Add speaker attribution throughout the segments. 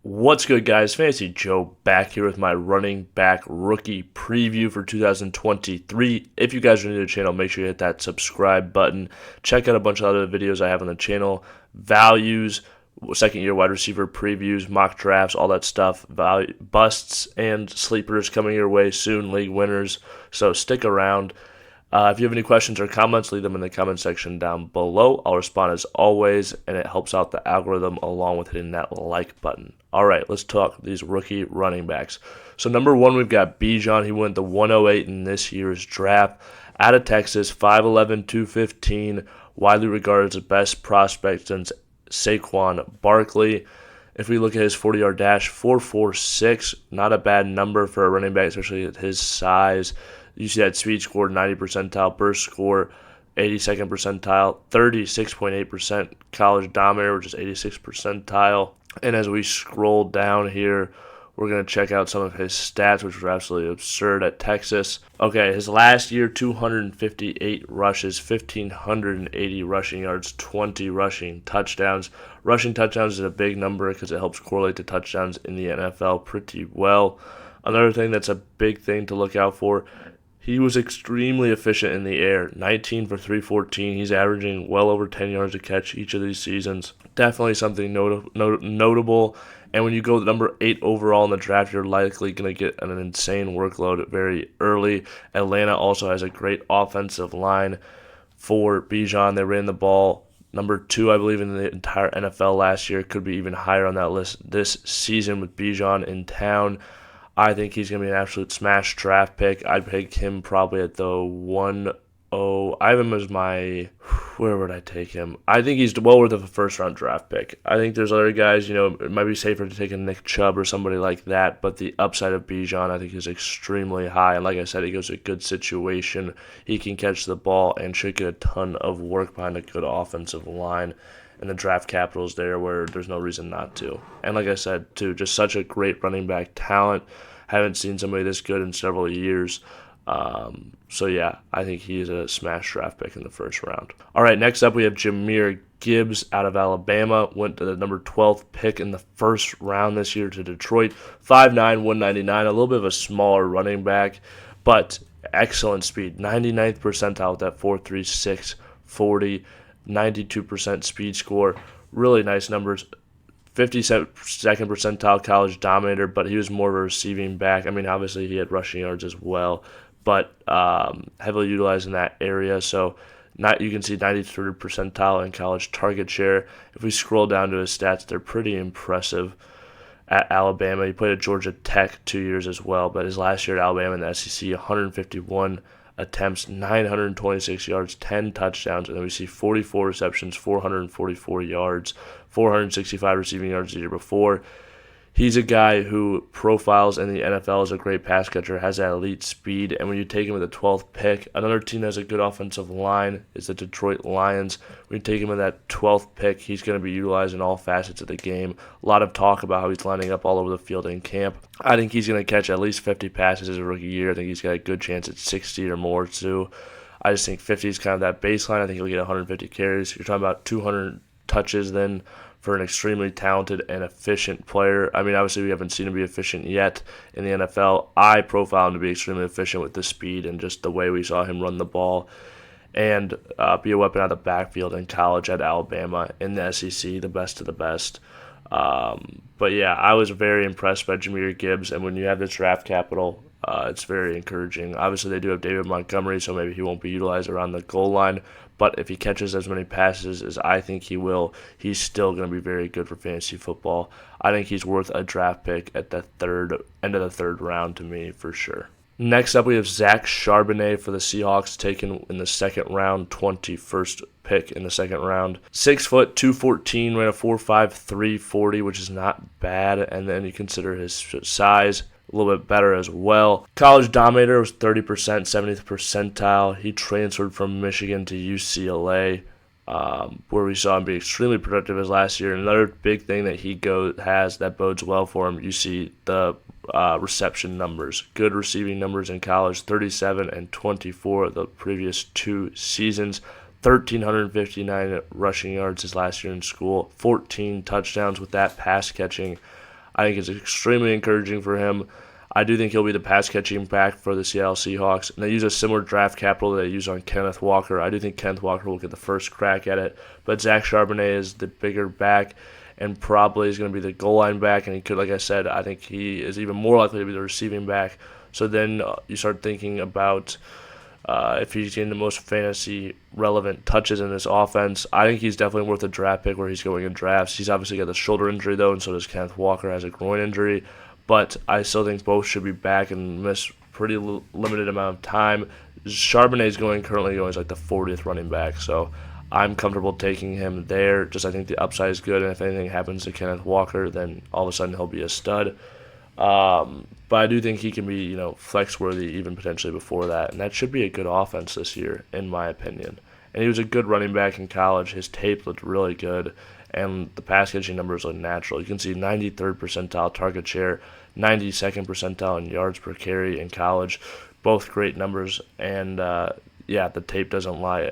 Speaker 1: What's good, guys? Fantasy Joe back here with my running back rookie preview for 2023. If you guys are new to the channel, make sure you hit that subscribe button. Check out a bunch of other videos I have on the channel. Values, second year wide receiver previews, mock drafts, all that stuff. Busts and sleepers coming your way soon, league winners. So stick around. If you have any questions or comments, leave them in the comment section down below. I'll respond as always, and it helps out the algorithm along with hitting that like button. All right, let's talk these rookie running backs. So number one, we've got Bijan. He went the 108 in this year's draft. Out of Texas, 5'11", 215, widely regarded as the best prospect since Saquon Barkley. If we look at his 40-yard dash, 4.46, not a bad number for a running back, especially at his size. You see that speed score, 90 percentile, burst score, 82nd percentile, 36.8% college Jahmyr, which is 86 percentile. And as we scroll down here, we're going to check out some of his stats, which were absolutely absurd at Texas. Okay, his last year, 258 rushes, 1,580 rushing yards, 20 rushing touchdowns. Rushing touchdowns is a big number because it helps correlate to touchdowns in the NFL pretty well. Another thing that's a big thing to look out for, he was extremely efficient in the air, 19 for 314. He's averaging well over 10 yards a catch each of these seasons. Definitely something notable. And when you go number 8 overall in the draft, you're likely going to get an insane workload very early. Atlanta also has a great offensive line for Bijan. They ran the ball number 2, I believe, in the entire NFL last year. Could be even higher on that list this season with Bijan in town. I think he's going to be an absolute smash draft pick. I'd pick him probably at the 1-0. I have him as my, where would I take him? I think he's well worth of a first-round draft pick. I think there's other guys, it might be safer to take a Nick Chubb or somebody like that, but the upside of Bijan, I think, is extremely high. And like I said, he goes to a good situation. He can catch the ball and should get a ton of work behind a good offensive line. And the draft capital is there where there's no reason not to. And like I said, too, just such a great running back talent. Haven't seen somebody this good in several years. So, yeah, I think he is a smash draft pick in the first round. All right, next up we have Jahmyr Gibbs out of Alabama. Went to the number 12th pick in the first round this year to Detroit. 5'9", 199, a little bit of a smaller running back, but excellent speed. 99th percentile with that 4.36 40, 92% speed score. Really nice numbers. 52nd percentile college dominator, but he was more of a receiving back. I mean, obviously he had rushing yards as well, but heavily utilized in that area. So you can see 93rd percentile in college target share. If we scroll down to his stats, they're pretty impressive at Alabama. He played at Georgia Tech 2 years as well, but his last year at Alabama in the SEC, 151 attempts, 926 yards, 10 touchdowns, and then we see 44 receptions, 444 yards, 465 receiving yards the year before. He's a guy who profiles in the NFL as a great pass catcher, has that elite speed, and when you take him with the 12th pick, another team that has a good offensive line is the Detroit Lions. When you take him with that 12th pick, he's going to be utilized in all facets of the game. A lot of talk about how he's lining up all over the field in camp. I think he's going to catch at least 50 passes as a rookie year. I think he's got a good chance at 60 or more, too. I just think 50 is kind of that baseline. I think he'll get 150 carries. You're talking about 200 touches then for an extremely talented and efficient player. I mean, obviously we haven't seen him be efficient yet in the NFL. I profile him to be extremely efficient with the speed and just the way we saw him run the ball and be a weapon out of the backfield in college at Alabama, in the SEC, the best of the best. But yeah, I was very impressed by Jahmyr Gibbs, and when you have this draft capital, it's very encouraging. Obviously, they do have David Montgomery, so maybe he won't be utilized around the goal line. But if he catches as many passes as I think he will, he's still going to be very good for fantasy football. I think he's worth a draft pick at the end of the third round to me for sure. Next up, we have Charbonnet for the Seahawks, taken in the second round, 21st pick in the second round. 6 foot, 214, ran a 4.5 340, which is not bad. And then you consider his size, a little bit better as well. College dominator was 30%, 70th percentile. He transferred from Michigan to UCLA, where we saw him be extremely productive as last year. Another big thing that he has that bodes well for him, you see the reception numbers. Good receiving numbers in college, 37 and 24 the previous 2 seasons. 1,359 rushing yards his last year in school, 14 touchdowns with that pass catching. I think it's extremely encouraging for him. I do think he'll be the pass-catching back for the Seattle Seahawks. And they use a similar draft capital that they use on Kenneth Walker. I do think Kenneth Walker will get the first crack at it. But Zach Charbonnet is the bigger back and probably is going to be the goal line back. And he could, like I said, I think he is even more likely to be the receiving back. So then you start thinking about if he's getting the most fantasy relevant touches in this offense. I think he's definitely worth a draft pick where he's going in drafts. He's obviously got the shoulder injury, though, and so does Kenneth Walker, has a groin injury. But I still think both should be back and miss pretty limited amount of time. Charbonnet is currently going as like the 40th running back, so I'm comfortable taking him there. Just I think the upside is good, and if anything happens to Kenneth Walker, then all of a sudden he'll be a stud. But I do think he can be, flex worthy even potentially before that, and that should be a good offense this year, in my opinion. And he was a good running back in college. His tape looked really good, and the pass catching numbers look natural. You can see 93rd percentile target share, 92nd percentile in yards per carry in college. Both great numbers, and the tape doesn't lie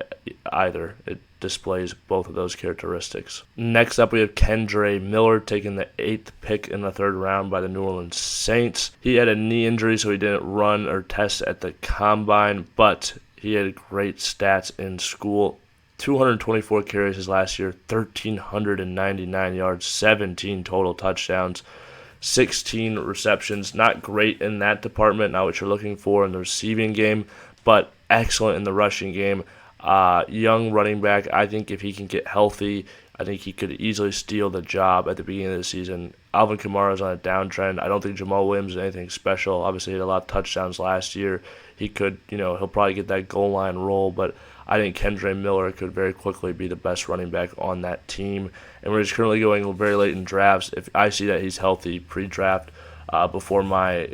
Speaker 1: either. It displays both of those characteristics. Next up, we have Kendre Miller taking the 8th pick in the 3rd round by the New Orleans Saints. He had a knee injury, so he didn't run or test at the combine, but he had great stats in school. 224 carries his last year, 1,399 yards, 17 total touchdowns, 16 receptions. Not great in that department, not what you're looking for in the receiving game, but excellent in the rushing game. Young running back. I think if he can get healthy, I think he could easily steal the job at the beginning of the season. Alvin Kamara is on a downtrend. I don't think Jamal Williams is anything special. Obviously, he had a lot of touchdowns last year. He could, he'll probably get that goal line role, but I think Kendre Miller could very quickly be the best running back on that team. And we're just currently going very late in drafts. If I see that he's healthy pre-draft, before my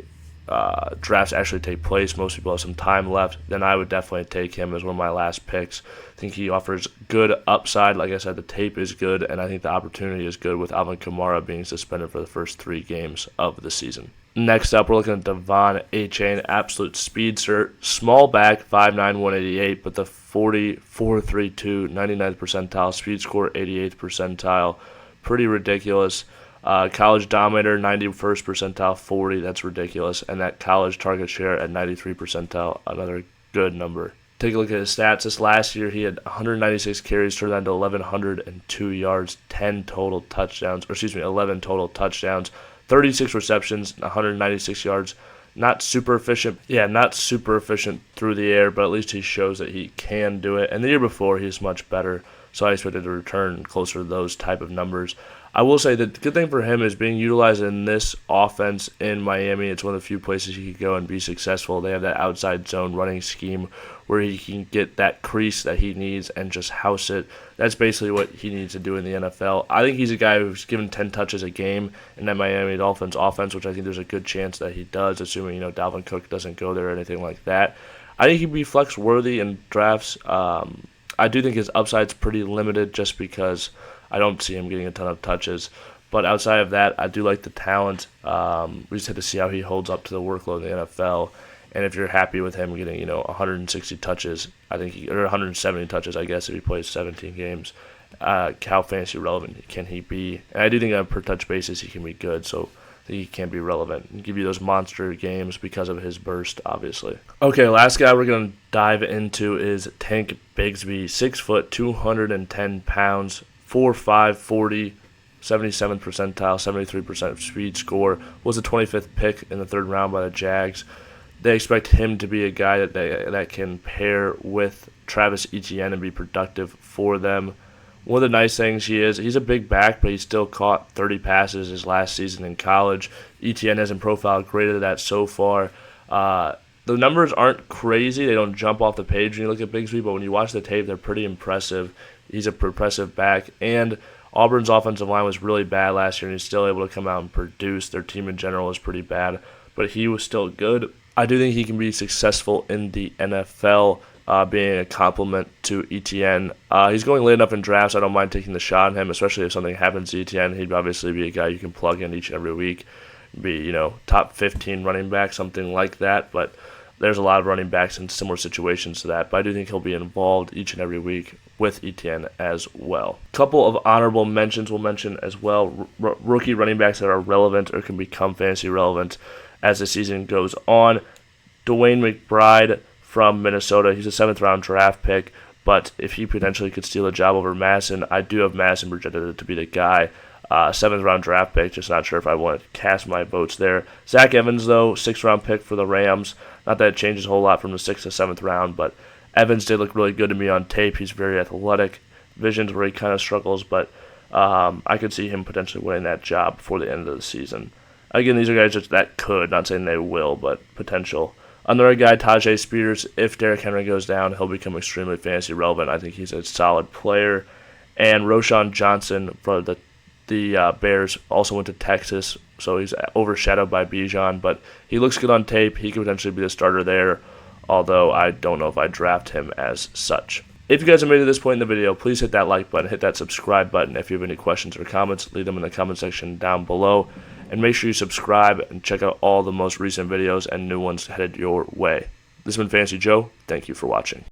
Speaker 1: drafts actually take place, most people have some time left, then I would definitely take him as one of my last picks. I think he offers good upside. Like I said, the tape is good, and I think the opportunity is good with Alvin Kamara being suspended for the first 3 games of the season. Next up, we're looking at Devon, Achane, absolute speedster, small back, 5'9", 188, but the 4.32, 99th percentile, speed score 88th percentile, pretty ridiculous. College dominator, 91st percentile, 40, that's ridiculous. And that college target share at 93 percentile, another good number. Take a look at his stats. This last year, he had 196 carries, turned into 1,102 yards, 11 total touchdowns, 36 receptions, 196 yards. Not super efficient. Not super efficient through the air, but at least he shows that he can do it. And the year before, he was much better, so I expected to return closer to those type of numbers. I will say that the good thing for him is being utilized in this offense in Miami. It's one of the few places he could go and be successful. They have that outside zone running scheme where he can get that crease that he needs and just house it. That's basically what he needs to do in the NFL. I think he's a guy who's given 10 touches a game in that Miami Dolphins offense, which I think there's a good chance that he does, assuming Dalvin Cook doesn't go there or anything like that. I think he'd be flex worthy in drafts. I do think his upside's pretty limited just because I don't see him getting a ton of touches. But outside of that, I do like the talent. We just have to see how he holds up to the workload in the NFL. And if you're happy with him getting, 160 touches, I think or 170 touches, I guess, if he plays 17 games, how fantasy relevant can he be? And I do think on a per touch basis he can be good, so I think he can be relevant and give you those monster games because of his burst, obviously. Okay, last guy we're going to dive into is Tank Bigsby, 6 foot, 210 pounds, 4'5", 40, 77th percentile, 73% speed score, was the 25th pick in the 3rd round by the Jags. They expect him to be a guy that can pair with Travis Etienne and be productive for them. One of the nice things he's a big back, but he still caught 30 passes his last season in college. Etienne hasn't profiled great at that so far. The numbers aren't crazy. They don't jump off the page when you look at Bigsby, but when you watch the tape, they're pretty impressive. He's a progressive back, and Auburn's offensive line was really bad last year, and he's still able to come out and produce. Their team in general was pretty bad, but he was still good. I do think he can be successful in the NFL, being a complement to Etienne. He's going late enough in drafts. I don't mind taking the shot on him, especially if something happens to Etienne. He'd obviously be a guy you can plug in each and every week, be top 15 running back, something like that. But there's a lot of running backs in similar situations to that, but I do think he'll be involved each and every week with Etienne as well. A couple of honorable mentions we'll mention as well. Rookie running backs that are relevant or can become fantasy relevant as the season goes on. DeWayne McBride from Minnesota. He's a 7th round draft pick, but if he potentially could steal a job over Madison, I do have Madison projected to be the guy. 7th round draft pick, just not sure if I want to cast my votes there. Zach Evans, though, 6th round pick for the Rams. Not that it changes a whole lot from the 6th to 7th round, but Evans did look really good to me on tape. He's very athletic. Vision's where he kind of struggles, but I could see him potentially winning that job before the end of the season. Again, these are guys that could, not saying they will, but potential. Another guy, Tyjae Spears, if Derrick Henry goes down, he'll become extremely fantasy relevant. I think he's a solid player. And Roschon Johnson for the Bears also went to Texas, so he's overshadowed by Bijan, but he looks good on tape. He could potentially be the starter there, although I don't know if I draft him as such. If you guys have made it to this point in the video, please hit that like button, hit that subscribe button. If you have any questions or comments, leave them in the comment section down below. And make sure you subscribe and check out all the most recent videos and new ones headed your way. This has been Fantasy Joe. Thank you for watching.